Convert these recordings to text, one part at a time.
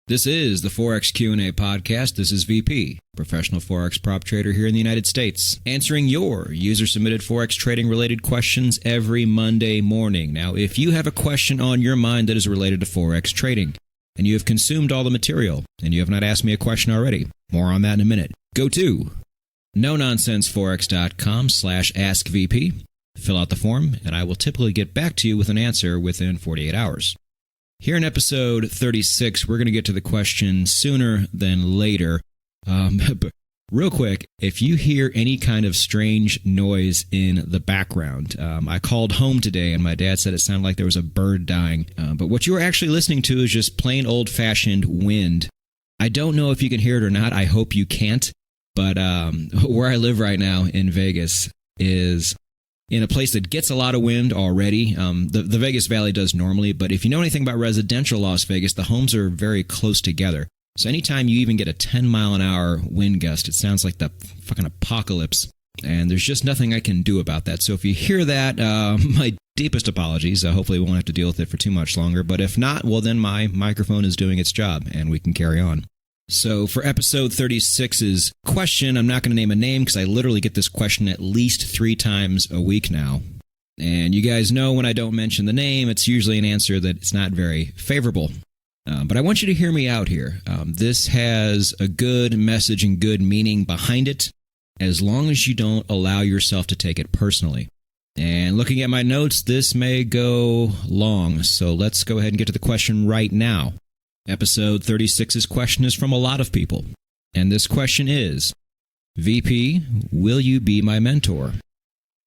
This is the Forex Q&A podcast. This is VP, professional Forex prop trader here in the United States, answering your user-submitted Forex trading-related questions every Monday morning. Now, if you have a question on your mind that is related to Forex trading, and you have consumed all the material, and you have not asked me a question already, more on that in a minute, go to nononsenseforex.com/askvp, fill out the form, and I will typically get back to you with an answer within 48 hours. Here in episode 36, we're going to get to the question sooner than later. But real quick, if you hear any kind of strange noise in the background, I called home today and my dad said it sounded like there was a bird dying. But what you are actually listening to is just plain old-fashioned wind. I don't know if you can hear it or not. I hope you can't. But where I live right now in Vegas is in a place that gets a lot of wind already. The Vegas Valley does normally, but if you know anything about residential Las Vegas, the homes are very close together. So anytime you even get a 10-mile-an-hour wind gust, it sounds like the fucking apocalypse, and there's just nothing I can do about that. So if you hear that, my deepest apologies. Hopefully we won't have to deal with it for too much longer, but if not, well then my microphone is doing its job, and we can carry on. So for episode 36's question, I'm not going to name a name because I literally get this question at least 3 times a week now. And you guys know when I don't mention the name, it's usually an answer that it's not very favorable. But I want you to hear me out here. This has a good message and good meaning behind it, as long as you don't allow yourself to take it personally. And looking at my notes, this may go long, so let's go ahead and get to the question right now. Episode 36's question is from a lot of people, and this question is, VP, will you be my mentor?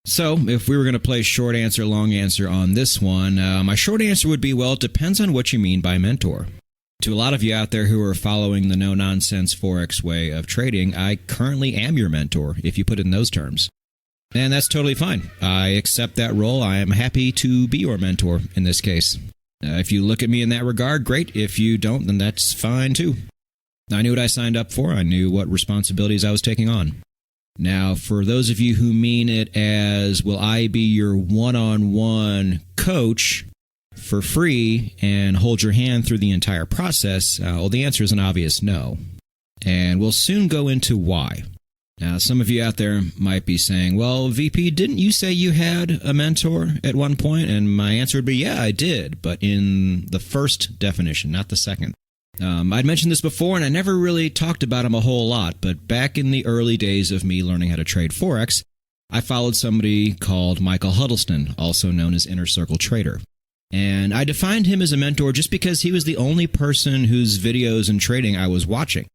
So, if we were going to play short answer, long answer on this one, my short answer would be, well, it depends on what you mean by mentor. To a lot of you out there who are following the no-nonsense Forex way of trading, I currently am your mentor, if you put it in those terms. And that's totally fine. I accept that role. I am happy to be your mentor in this case. If you look at me in that regard, great. If you don't, then that's fine too. I knew what I signed up for. I knew what responsibilities I was taking on. Now, for those of you who mean it as, will I be your one-on-one coach for free and hold your hand through the entire process? Well, the answer is an obvious no. And we'll soon go into why. Now, some of you out there might be saying, well, VP, didn't you say you had a mentor at one point? And my answer would be, yeah, I did, but in the first definition, not the second. I'd mentioned this before, and I never really talked about him a whole lot, but back in the early days of me learning how to trade Forex, I followed somebody called Michael Huddleston, also known as Inner Circle Trader. And I defined him as a mentor just because he was the only person whose videos and trading I was watching,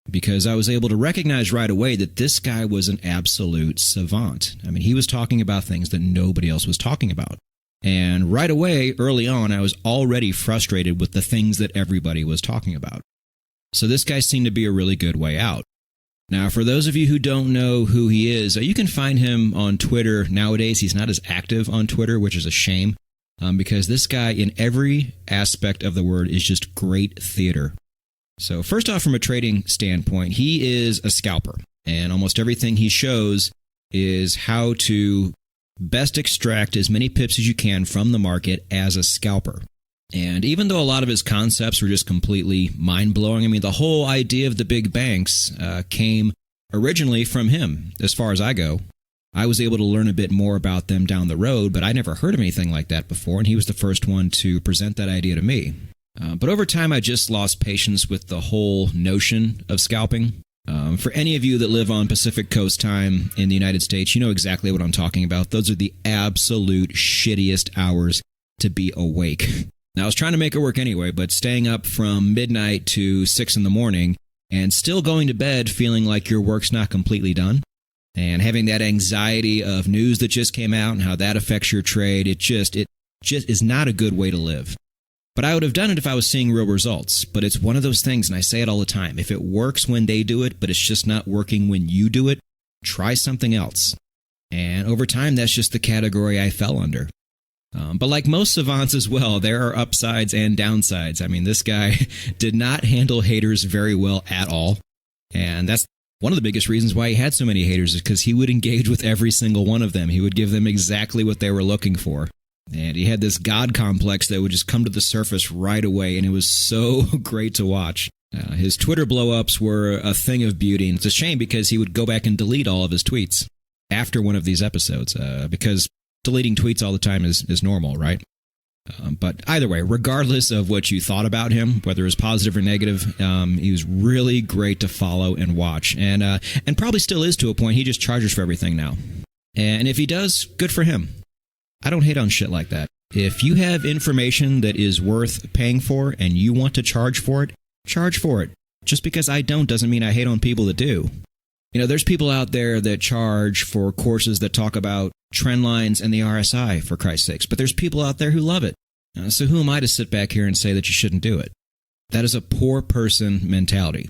because I was able to recognize right away that this guy was an absolute savant. I mean, he was talking about things that nobody else was talking about. And right away, early on, I was already frustrated with the things that everybody was talking about. So this guy seemed to be a really good way out. Now, for those of you who don't know who he is, you can find him on Twitter. Nowadays, he's not as active on Twitter, which is a shame, because this guy, in every aspect of the word, is just great theater. So first off, from a trading standpoint, he is a scalper, and almost everything he shows is how to best extract as many pips as you can from the market as a scalper. And even though a lot of his concepts were just completely mind-blowing, I mean, the whole idea of the big banks came originally from him, as far as I go. I was able to learn a bit more about them down the road, but I never heard of anything like that before, and he was the first one to present that idea to me. But over time, I just lost patience with the whole notion of scalping. For any of you that live on Pacific Coast time in the United States, you know exactly what I'm talking about. Those are the absolute shittiest hours to be awake. Now, I was trying to make it work anyway, but staying up from midnight to 6 in the morning and still going to bed feeling like your work's not completely done, and having that anxiety of news that just came out and how that affects your trade, it just is not a good way to live. But I would have done it if I was seeing real results. But it's one of those things, and I say it all the time. If it works when they do it, but it's just not working when you do it, try something else. And over time, that's just the category I fell under. But like most savants as well, there are upsides and downsides. I mean, this guy did not handle haters very well at all. And that's one of the biggest reasons why he had so many haters, is because he would engage with every single one of them. He would give them exactly what they were looking for. And he had this God complex that would just come to the surface right away, and it was so great to watch. His Twitter blow-ups were a thing of beauty, and it's a shame because he would go back and delete all of his tweets after one of these episodes, because deleting tweets all the time is normal, right? But either way, regardless of what you thought about him, whether it was positive or negative, he was really great to follow and watch, and probably still is to a point. He just charges for everything now. And if he does, good for him. I don't hate on shit like that. If you have information that is worth paying for and you want to charge for it, charge for it. Just because I don't doesn't mean I hate on people that do. You know, there's people out there that charge for courses that talk about trend lines and the RSI, for Christ's sakes, but there's people out there who love it. So who am I to sit back here and say that you shouldn't do it? That is a poor person mentality.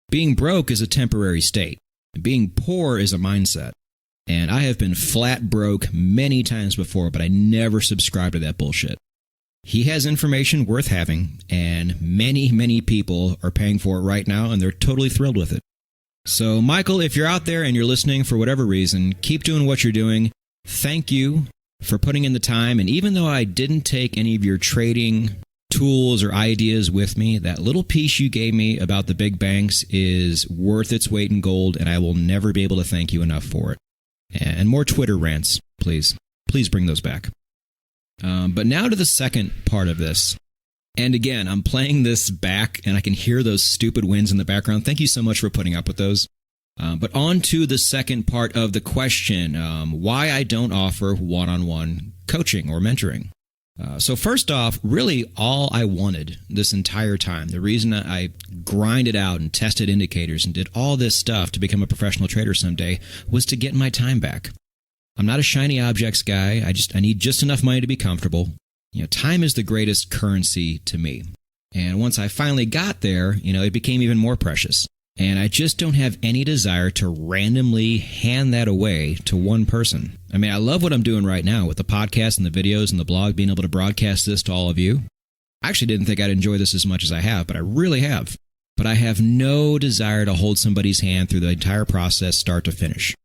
Being broke is a temporary state. Being poor is a mindset. And I have been flat broke many times before, but I never subscribed to that bullshit. He has information worth having, and many, many people are paying for it right now, and they're totally thrilled with it. So, Michael, if you're out there and you're listening for whatever reason, keep doing what you're doing. Thank you for putting in the time, and even though I didn't take any of your trading tools or ideas with me, that little piece you gave me about the big banks is worth its weight in gold, and I will never be able to thank you enough for it. And more Twitter rants, please. Please bring those back. But now to the second part of this. And again, I'm playing this back, and I can hear those stupid winds in the background. Thank you so much for putting up with those. But on to the second part of the question, why I don't offer one-on-one coaching or mentoring. So first off, really all I wanted this entire time, the reason I grinded out and tested indicators and did all this stuff to become a professional trader someday, was to get my time back. I'm not a shiny objects guy. I need just enough money to be comfortable. You know, time is the greatest currency to me. And once I finally got there, it became even more precious. And I just don't have any desire to randomly hand that away to one person. I mean, I love what I'm doing right now with the podcast and the videos and the blog, being able to broadcast this to all of you. I actually didn't think I'd enjoy this as much as I have, but I really have. But I have no desire to hold somebody's hand through the entire process, start to finish.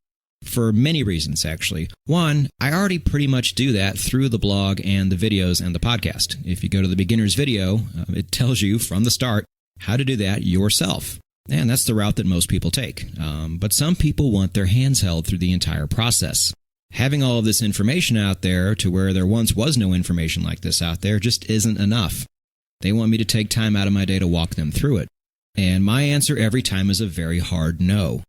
For many reasons, actually. One, I already pretty much do that through the blog and the videos and the podcast. If you go to the beginner's video, it tells you from the start how to do that yourself. And that's the route that most people take. But some people want their hands held through the entire process. Having all of this information out there to where there once was no information like this out there just isn't enough. They want me to take time out of my day to walk them through it. And my answer every time is a very hard no.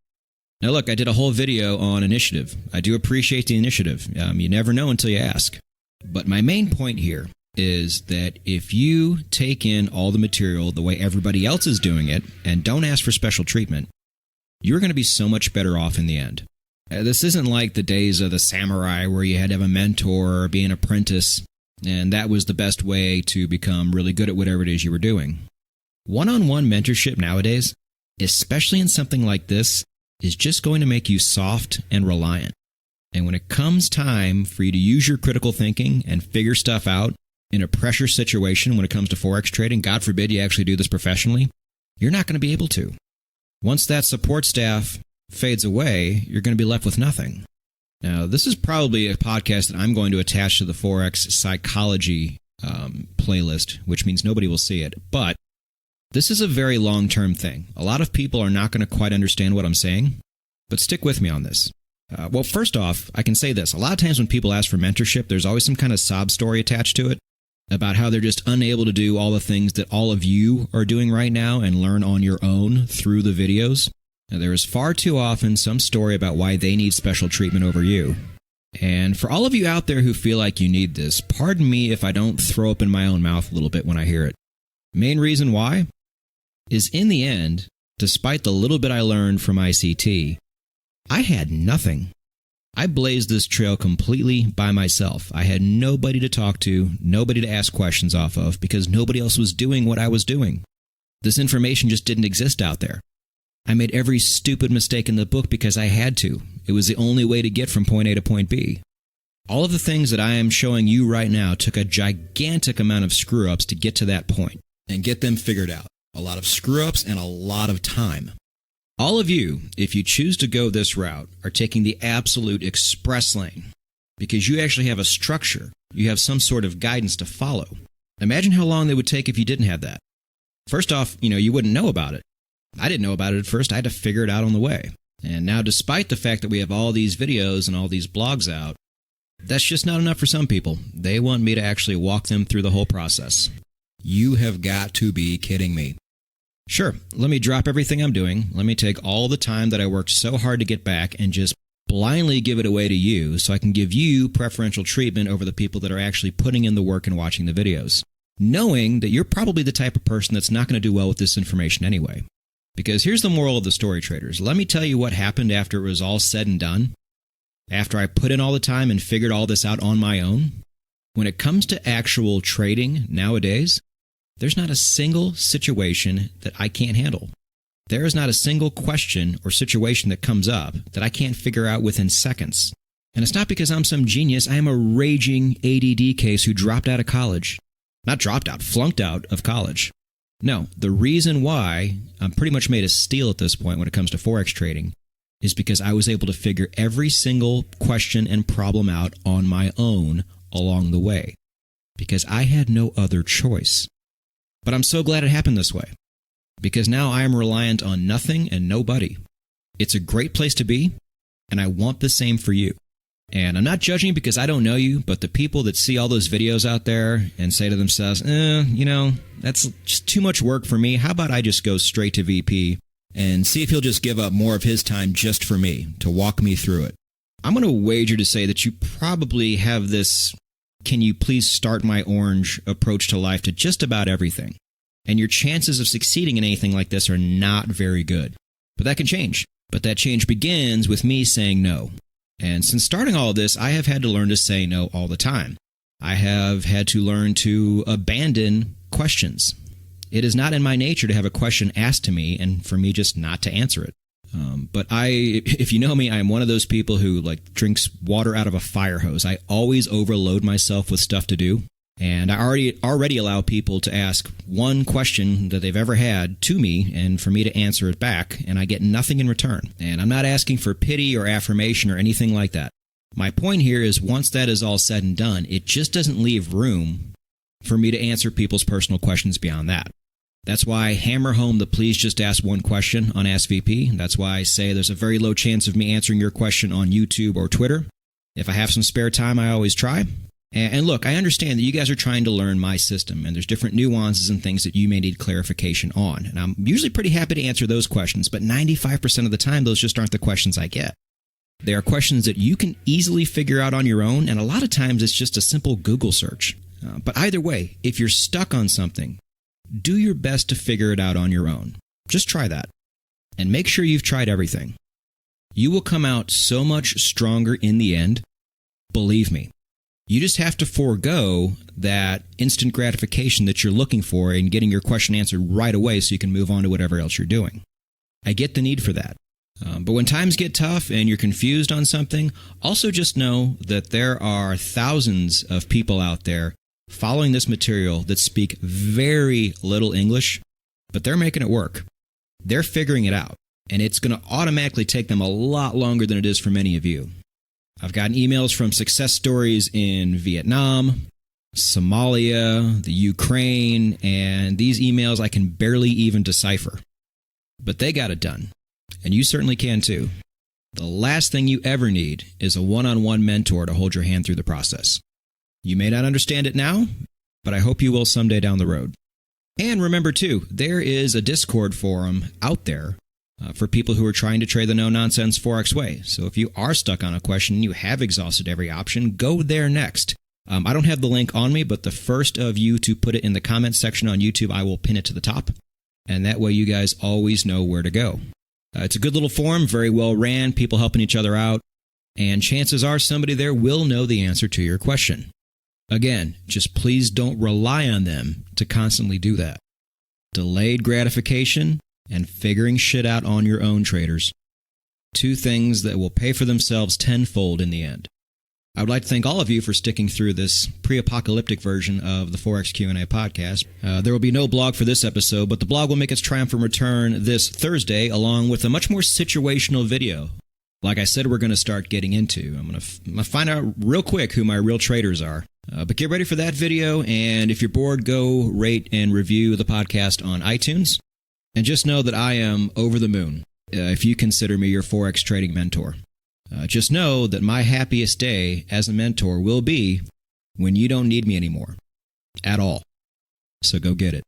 Now look, I did a whole video on initiative. I do appreciate the initiative. You never know until you ask. But my main point here is that if you take in all the material the way everybody else is doing it and don't ask for special treatment, you're going to be so much better off in the end. This isn't like the days of the samurai where you had to have a mentor or be an apprentice, and that was the best way to become really good at whatever it is you were doing. One-on-one mentorship nowadays, especially in something like this, is just going to make you soft and reliant. And when it comes time for you to use your critical thinking and figure stuff out in a pressure situation when it comes to Forex trading, God forbid you actually do this professionally, you're not going to be able to. Once that support staff fades away, you're going to be left with nothing. Now, this is probably a podcast that I'm going to attach to the Forex psychology playlist, which means nobody will see it. But this is a very long-term thing. A lot of people are not going to quite understand what I'm saying, but stick with me on this. Well, first off, I can say this. A lot of times when people ask for mentorship, there's always some kind of sob story attached to it about how they're just unable to do all the things that all of you are doing right now and learn on your own through the videos. Now, there is far too often some story about why they need special treatment over you. And for all of you out there who feel like you need this, pardon me if I don't throw up in my own mouth a little bit when I hear it. Main reason why is in the end, despite the little bit I learned from ICT, I had nothing. I blazed this trail completely by myself. I had nobody to talk to, nobody to ask questions off of, because nobody else was doing what I was doing. This information just didn't exist out there. I made every stupid mistake in the book because I had to. It was the only way to get from point A to point B. All of the things that I am showing you right now took a gigantic amount of screw-ups to get to that point and get them figured out. A lot of screw-ups and a lot of time. All of you, if you choose to go this route, are taking the absolute express lane. because you actually have a structure. You have some sort of guidance to follow. Imagine how long it would take if you didn't have that. First off, you wouldn't know about it. I didn't know about it at first. I had to figure it out on the way. And now, despite the fact that we have all these videos and all these blogs out, that's just not enough for some people. They want me to actually walk them through the whole process. You have got to be kidding me. Sure, let me drop everything I'm doing. Let me take all the time that I worked so hard to get back and just blindly give it away to you so I can give you preferential treatment over the people that are actually putting in the work and watching the videos, knowing that you're probably the type of person that's not going to do well with this information anyway. Because here's the moral of the story, traders. Let me tell you what happened after it was all said and done. After I put in all the time and figured all this out on my own, when it comes to actual trading nowadays, there's not a single situation that I can't handle. There is not a single question or situation that comes up that I can't figure out within seconds. And it's not because I'm some genius. I am a raging ADD case who dropped out of college. Not dropped out, flunked out of college. No, the reason why I'm pretty much made of steel at this point when it comes to Forex trading is because I was able to figure every single question and problem out on my own along the way. Because I had no other choice. But I'm so glad it happened this way. Because now I am reliant on nothing and nobody. It's a great place to be, and I want the same for you. And I'm not judging because I don't know you, but the people that see all those videos out there and say to themselves, that's just too much work for me. How about I just go straight to VP and see if he'll just give up more of his time just for me to walk me through it? I'm going to wager to say that you probably have this, can you please start my orange approach to life to just about everything. And your chances of succeeding in anything like this are not very good. But that can change. But that change begins with me saying no. And since starting all of this, I have had to learn to say no all the time. I have had to learn to abandon questions. It is not in my nature to have a question asked to me and for me just not to answer it. But if you know me, I am one of those people who drinks water out of a fire hose. I always overload myself with stuff to do. And I already allow people to ask one question that they've ever had to me and for me to answer it back, and I get nothing in return. And I'm not asking for pity or affirmation or anything like that. My point here is once that is all said and done, it just doesn't leave room for me to answer people's personal questions beyond that. That's why I hammer home the please just ask one question on Ask VP. That's why I say there's a very low chance of me answering your question on YouTube or Twitter. If I have some spare time, I always try. And look, I understand that you guys are trying to learn my system, and there's different nuances and things that you may need clarification on. And I'm usually pretty happy to answer those questions, but 95% of the time, those just aren't the questions I get. They are questions that you can easily figure out on your own, and a lot of times it's just a simple Google search. But either way, if you're stuck on something, do your best to figure it out on your own. Just try that. And make sure you've tried everything. You will come out so much stronger in the end. Believe me. You just have to forego that instant gratification that you're looking for in getting your question answered right away so you can move on to whatever else you're doing. I get the need for that. But when times get tough and you're confused on something, also just know that there are thousands of people out there following this material that speak very little English, but they're making it work. They're figuring it out, and it's going to automatically take them a lot longer than it is for many of you. I've gotten emails from success stories in Vietnam, Somalia, the Ukraine, and these emails I can barely even decipher. But they got it done, and you certainly can too. The last thing you ever need is a one-on-one mentor to hold your hand through the process. You may not understand it now, but I hope you will someday down the road. And remember too, there is a Discord forum out there for people who are trying to trade the no-nonsense Forex way. So if you are stuck on a question and you have exhausted every option, go there next. I don't have the link on me, but the first of you to put it in the comments section on YouTube, I will pin it to the top. And that way you guys always know where to go. It's a good little forum, very well ran, people helping each other out. And chances are somebody there will know the answer to your question. Again, just please don't rely on them to constantly do that. Delayed gratification and figuring shit out on your own, traders. Two things that will pay for themselves tenfold in the end. I would like to thank all of you for sticking through this pre-apocalyptic version of the Forex Q&A podcast. There will be no blog for this episode, but the blog will make its triumphant return this Thursday along with a much more situational video like I said, we're going to start getting into. I'm going to find out real quick who my real traders are. But get ready for that video, and if you're bored, go rate and review the podcast on iTunes. And just know that I am over the moon if you consider me your Forex trading mentor. Just know that my happiest day as a mentor will be when you don't need me anymore. At all. So go get it.